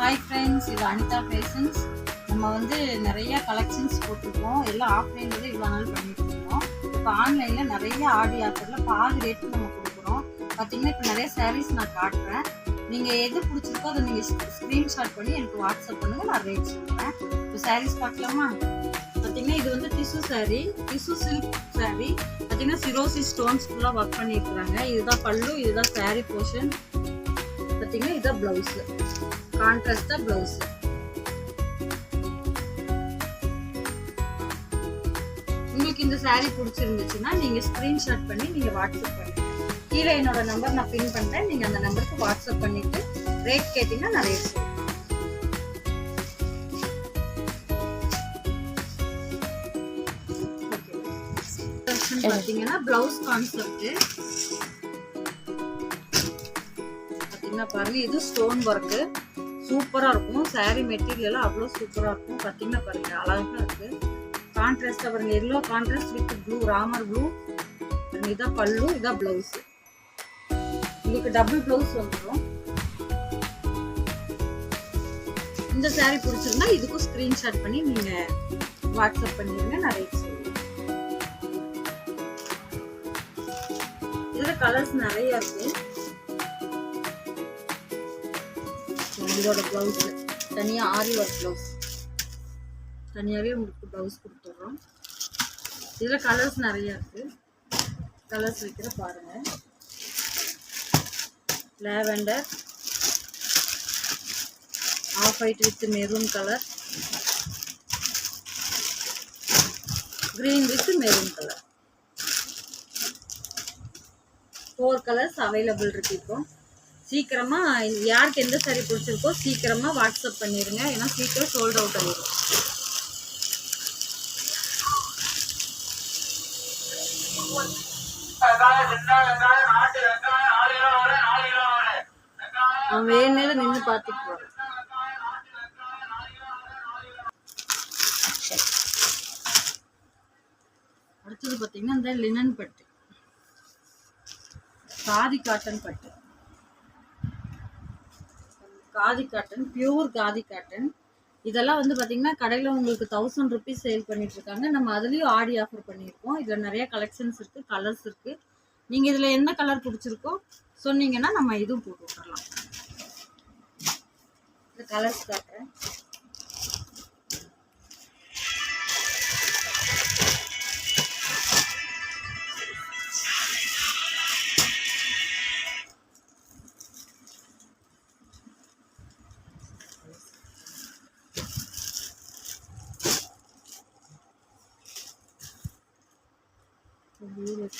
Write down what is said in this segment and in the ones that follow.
Hi friends, இது Anitha fashions. நம்ம வந்து நிறைய கலெக்ஷன்ஸ் போட்டிருக்கோம். எல்லாம் ஆஃப்லைனில் இவ்வளோ நாள் பண்ணிட்டு இருக்கோம். இப்போ ஆன்லைனில் நிறைய ஆடி ஆஃபரில் பாதி ரேட்டு நம்ம கொடுக்குறோம். பார்த்தீங்கன்னா இப்போ நிறைய சாரீஸ் நான் காட்டுறேன். நீங்கள் எது பிடிச்சிருக்கோ அதை நீங்கள் ஸ்க்ரீன்ஷாட் பண்ணி எனக்கு வாட்ஸ்அப் பண்ணுங்கள், நான் ரேட் சொல்கிறேன். இப்போ சாரீஸ் பார்க்கலாமா? பார்த்தீங்கன்னா இது வந்து tissue sari, tissue silk sari. பார்த்தீங்கன்னா சிரோசி ஸ்டோன்ஸ் ஃபுல்லாக ஒர்க் பண்ணியிருக்கிறாங்க. இதுதான் பல்லு, இதுதான் சாரீ போர்ஷன். பார்த்தீங்கன்னா இதுதான் ப்ளவுஸு, கான்ட்ராஸ்டா ப்ளவுஸ். உங்களுக்கு இந்த சாரீ பிடிச்சிருந்துச்சுன்னா நீங்க ஸ்கிரீன்ஷாட் பண்ணி நீங்க வாட்ஸ்அப் பண்ணுங்க. கீழே என்னோட நம்பர் நான் பின் பண்றேன். நீங்க அந்த நம்பருக்கு வாட்ஸ்அப் பண்ணிட்டு ரேட் கேட்டீங்கன்னா நான் ரேட் சொல்றேன். பாத்தீங்கன்னா பிளவுஸ் கான்செப்ட் பாத்தீங்கன்னா பாருங்க, இது ஸ்டோன் ஒர்க்கு சூப்பரா இருக்கும். சாரி மெட்டீரியல் அவ்வளோ சூப்பரா இருக்கும். பார்த்தீங்கன்னா பாருங்க, அழகா இருக்கு. கான்ட்ராஸ்டா பாருங்க, yellow contrast with blue, Ramar blue. இதான் பல்லு, இதான் பிளவுஸ். உங்களுக்கு டபுள் பிளவுஸ் வந்துடும். இந்த சாரி பிடிச்சிருந்தா இதுக்கும் ஸ்கிரீன்ஷாட் பண்ணி நீங்க வாட்ஸ்அப் பண்ணிருங்க, நான் ரேட் சொல்லுவேன். இதுல கலர்ஸ் நிறைய இருக்கு. இதோட பிளவுஸ் தனியா ஆரி ஒர்க் பிளவுஸ், தனியாவே உங்களுக்கு பிளவுஸ் கொடுத்துட்றோம். இதுல கலர்ஸ் நிறைய இருக்கு. கலர்ஸ் வைக்கிற பாருங்க. Lavender, off white with maroon colour, green with maroon colour. 4 colours available இருக்கு. இப்போ சீக்கிரமா யாருக்கு எந்த சாரி பிடிச்சிருக்கோ சீக்கிரமா வாட்ஸ்அப் பண்ணிடுங்க, ஏன்னா சீக்கிரம் சோல்ட் அவுட் ஆகிடும். நான் வேணேல நின்று பார்த்துட்டு போறேன். அடுத்தது பார்த்தீங்கன்னா இந்த லினன் பட்டு, காதி காட்டன் பட்டு, khadi cotton, pure khadi cotton. இதெல்லாம் வந்து பார்த்தீங்கன்னா கடையில் உங்களுக்கு 1000 ருபீஸ் சேல் பண்ணிட்டு இருக்காங்க. நம்ம அதுலேயும் ஆடி ஆஃபர் பண்ணியிருக்கோம். இதில் நிறைய கலெக்ஷன்ஸ் இருக்குது, கலர்ஸ் இருக்குது. நீங்கள் இதில் என்ன கலர் பிடிச்சிருக்கோ சொன்னீங்கன்னா நம்ம இதுவும் போட்டு விட்டுறலாம். இந்த கலர்ஸ் காட்டுறேன்.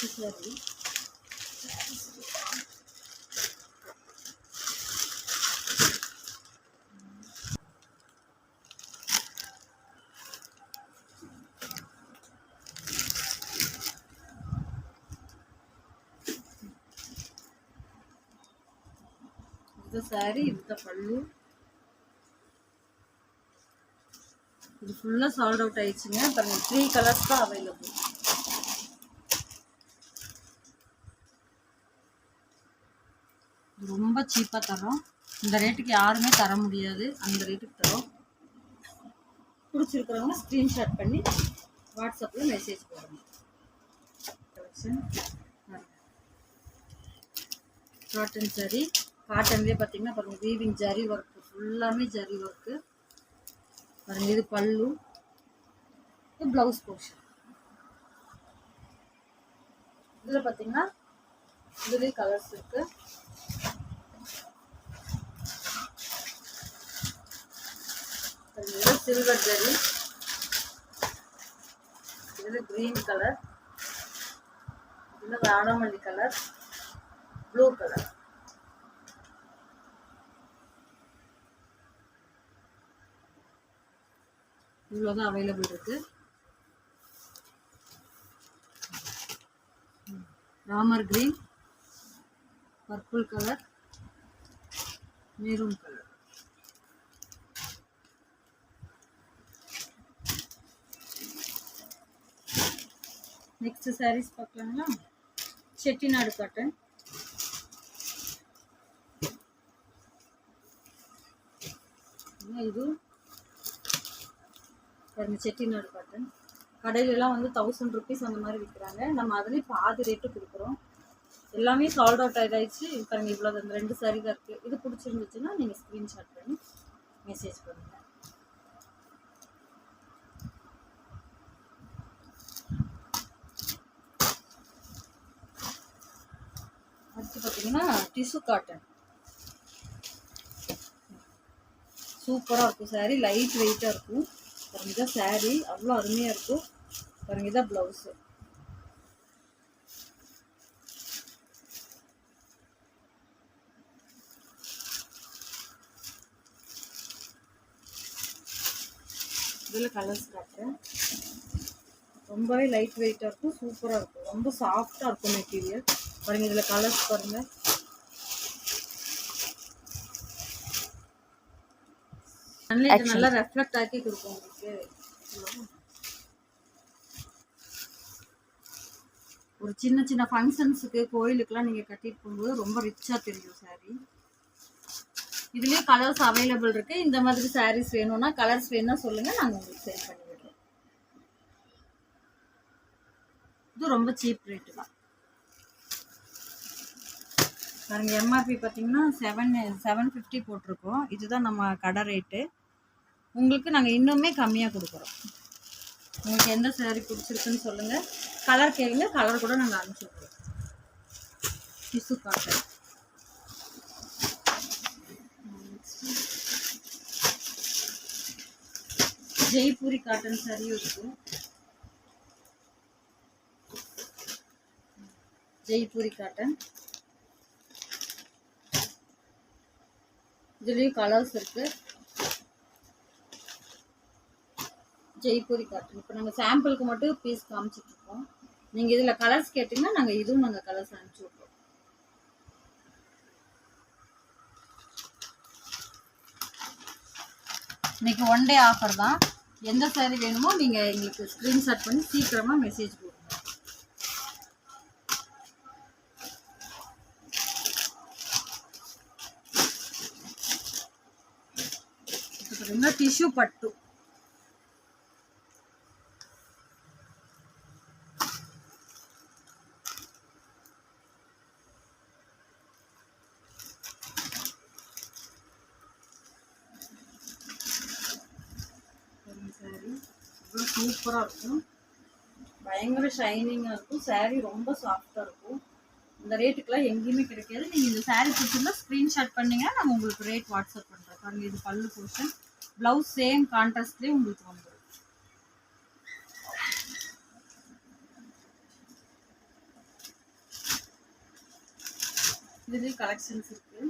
சாரி இந்த சாரி, இந்த பல்லு. இது ஃபுல்லா சால்ட் அவுட் ஆயிடுச்சுங்க. பாருங்க, 3 கலர்ஸ் தான் அவைலபிள். ரொம்ப சீப்பா தரோம். இந்த ரேட்டுக்கு யாருமே தர முடியாது, அந்த ரேட்டுக்கு தரோம். பிடிச்சிருக்கிறவங்க ஸ்கிரீன்ஷாட் பண்ணி வாட்ஸ்அப்ல மெசேஜ் போடுங்க. காட்டன் சாரி, காட்டன்லேயே பார்த்தீங்கன்னா பாருங்க, வீவிங் ஜரி ஒர்க், ஃபுல்லாமே ஜரி ஒர்க்கு. பாருங்க, இது பல்லு, இது பிளவுஸ் போர்ஷன். இதில் பார்த்தீங்கன்னா இதுலேயே கலர்ஸ் இருக்கு. சில்வர் ஜரி, இதில் கிரீன் கலர், இதில் வாடாமல்லி கலர், ப்ளூ கலர். இவ்வளோதான் அவைலபிள் இருக்கு. Ramar green, purple colour, maroon colour. Next sarees பார்க்கலாங்களா? செட்டிநாடு காட்டன், பார்த்தீங்கன்னா இது செட்டிநாடு காட்டன். கடையிலலாம் வந்து 1000 ருபீஸ் அந்த மாதிரி விற்கிறாங்க. நம்ம அதுலேயும் பாதி ரேட்டு கொடுக்குறோம். எல்லாமே சால்ட் அவுட் ஆயிடுச்சு. பாருங்க இவ்வளோ இந்த 2 சாரீ தான் இருக்குது. இது பிடிச்சிருந்துச்சுன்னா நீங்கள் ஸ்க்ரீன்ஷாட் பண்ணி மெசேஜ் பண்ணுங்கள். அடுத்து பார்த்தீங்கன்னா டிஷ்யூ காட்டன் சூப்பராக இருக்கும். சாரீ லைட் வெயிட்டாக இருக்கும். பாருங்க இதான் சாரீ அவ்வளோ அருமையாக இருக்கும். பாருங்க இதான் ப்ளவுஸு. இதில் கலர்ஸ் காட்டுறேன். ரொம்பவே லைட் வெயிட்டாக இருக்கும். சூப்பராக இருக்கும். ரொம்ப சாஃப்டாக இருக்கும் மெட்டீரியல். பாருங்கள் இதில் கலர்ஸ் பாருங்கள். சன்லைட் நல்லா ரெஃப்ளெக்ட் ஆக்கி கொடுக்கும் உங்களுக்கு. ஒரு சின்ன சின்ன ஃபங்க்ஷன்ஸுக்கு கோயிலுக்கெல்லாம் நீங்கள் கட்டிட்டு போகும்போது ரொம்ப ரிச்சாக தெரியும் சாரீ. இதுலேயே கலர்ஸ் அவைலபிள் இருக்குது. இந்த மாதிரி சாரீஸ் வேணும்னா கலர்ஸ் வேணும்னா சொல்லுங்கள், நாங்கள் உங்களுக்கு சேல் பண்ணி விடுறோம். இது ரொம்ப சீப் ரேட்டு தான். பாருங்கள் எம்ஆர்பி பார்த்தீங்கன்னா 750 போட்டிருக்கோம். இதுதான் நம்ம கடை ரேட்டு. உங்களுக்கு நாங்கள் இன்னுமே கம்மியாக கொடுக்குறோம். உங்களுக்கு எந்த சாரீ பிடிச்சிருக்குன்னு சொல்லுங்கள், கலர் கேளுங்க, கலர் கூட நாங்கள் அனுப்பிச்சி விட்றோம். Tissue cotton. ஜெய்ப்பூரி காட்டன் சாரியும் இருக்கு. ஜெய்ப்பூரி காட்டன் இதுலேயும் கலர்ஸ் இருக்கு. ஜெய்ப்பூரி காட்டன் இப்போ நாங்கள் சாம்பிளுக்கு மட்டும் பீஸ் காமிச்சிட்டு இருக்கோம். நீங்கள் இதில் கலர்ஸ் கேட்டிங்கன்னா நாங்கள் இதுவும் நாங்கள் கலர்ஸ் அனுப்பிச்சி விட்றோம். இன்னைக்கு 1 டே ஆஃபர் தான். எந்த சாரீ வேணுமோ நீங்கள் எங்களுக்கு ஸ்க்ரீன்ஷாட் பண்ணி சீக்கிரமாக மெசேஜ் போடுங்க. இப்போ பார்த்தீங்கன்னா டிஷ்யூ பட்டு. சாரீ இவ்வளோ சூப்பராக இருக்கும். பயங்கர ஷைனிங்காக இருக்கும். சாரீ ரொம்ப சாஃப்டாக இருக்கும். இந்த ரேட்டுக்கெல்லாம் எங்கேயுமே கிடைக்காது. நீங்கள் இந்த சாரீ பிடிச்சிருந்தா ஸ்க்ரீன்ஷாட் பண்ணிங்கன்னா நாங்கள் உங்களுக்கு ரேட் வாட்ஸ்அப் பண்ணுறோம். பாருங்கள் இது பல்லு போர்ஷன். ப்ளவுஸ் சேம் கான்ட்ராஸ்ட்லேயே உங்களுக்கு வந்துடும். இதுலேயும் கலெக்ஷன்ஸ் இருக்குது.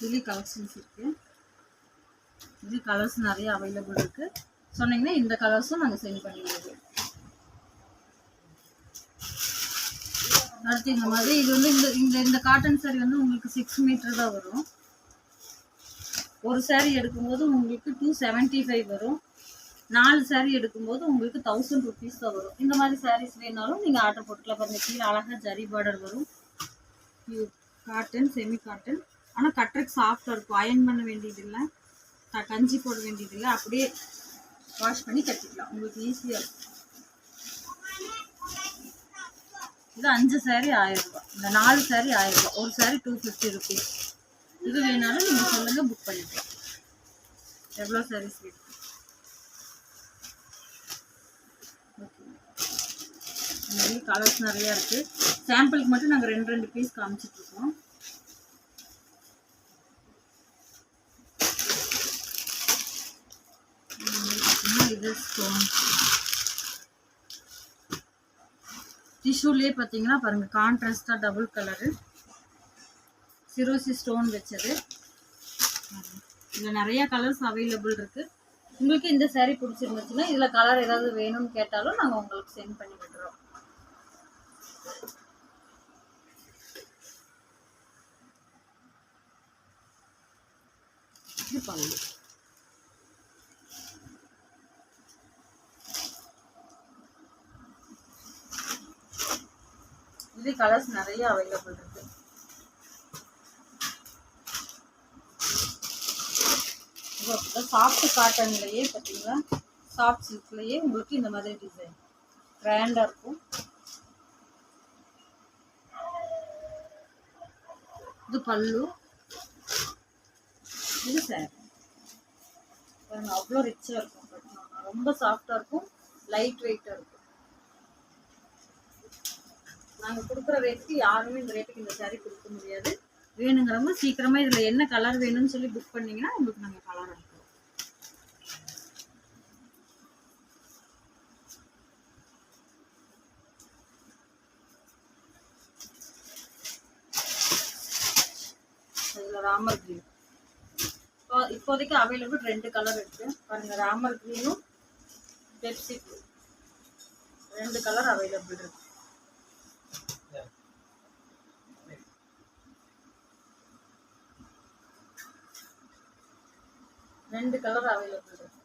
இதுலேயும் கலெக்ஷன்ஸ் இருக்குது. இது கலர்ஸ் நிறைய அவைலபிள் இருக்குது. சொன்னீங்கன்னா இந்த கலர்ஸும் நாங்கள் சென்ட் பண்ணிடுவோம். அடுத்து இந்த மாதிரி இது வந்து இந்த இந்த காட்டன் சாரீ வந்து உங்களுக்கு 6 மீட்டர் தான் வரும். ஒரு சாரீ எடுக்கும்போது உங்களுக்கு 275 வரும். 4 சாரீ எடுக்கும்போது உங்களுக்கு 1000 ருபீஸ் தான் வரும். இந்த மாதிரி சாரீஸ் வேணாலும் நீங்கள் ஆர்டர் போட்டுக்கலாம். பாருங்கள் கீழே அழகாக ஜரி பார்டர் வரும். Cotton semi cotton. ஆனால் கட்டுறதுக்கு சாஃப்டாக இருக்கும். அயன் பண்ண வேண்டியதில்லை, கஞ்சி போட வேண்டியதில்லை. அப்படியே வாஷ் பண்ணி கட்டிக்கலாம். உங்களுக்கு ஈஸியாக இருக்கும். இது 5 சாரீ 1000 ரூபா. இந்த 4 சாரீ 1000 ரூபா. ஒரு சாரீ 250 ருபீஸ். இது வேணாலும் நீங்கள் சொல்லுங்கள், புக் பண்ணிக்கலாம். எவ்வளோ சாரீஸ் வேணும்? ஓகே. நிறைய கலர்ஸ் நிறையா இருக்குது. சாம்பிளுக்கு மட்டும் நாங்கள் 2 பீஸ் காமிச்சிட்ருக்கோம். இது ஸ்டோன் டிஷ்யூலேயே பார்த்தீங்கன்னா பாருங்கள் கான்ட்ராஸ்டாக டபுள் கலரு சிரோசி ஸ்டோன் வச்சது. இதில் நிறைய கலர்ஸ் அவைலபிள் இருக்குது. உங்களுக்கு இந்த சாரீ பிடிச்சிருந்துச்சுன்னா இதில் கலர் ஏதாவது வேணும்னு கேட்டாலும் நாங்கள் உங்களுக்கு சென்ட் பண்ணி விடுறோம். இது பல்லு. இது கலர்ஸ் நிறைய அவைலபிள் இருக்கு. சாஃப்ட் காட்டன்லயே பார்த்தீங்களா, சாஃப்ட் சில்க்லயே உங்களுக்கு இந்த மாதிரி டிசைன் கிராண்டா இருக்கும். இது பல்லு, இது சாரி. அவ்வளோ ரிச்சா இருக்கும், ரொம்ப சாஃப்டா இருக்கும், லைட் வெயிட்டா இருக்கும். நாங்கள் கொடுக்குற ரேட்டுக்கு யாருமே இந்த ரேட்டுக்கு இந்த சாரீ கொடுக்க முடியாது. வேணுங்கிறவங்க சீக்கிரமா இதில் என்ன கலர் வேணும்னு சொல்லி புக் பண்ணிங்கன்னா உங்களுக்கு நாங்கள் கலர் அனுப்புவோம். இதில் ராமர் கிரீன் இப்போதைக்கு அவைலபிள் 2 கலர் இருக்கு பாருங்க. ராமர் கிரீனும் பெப்சி ப்ளூ 2 கலர் அவைலபிள் இருக்கு. ரெண்டு கலர் அவைலபிள் இருக்கு.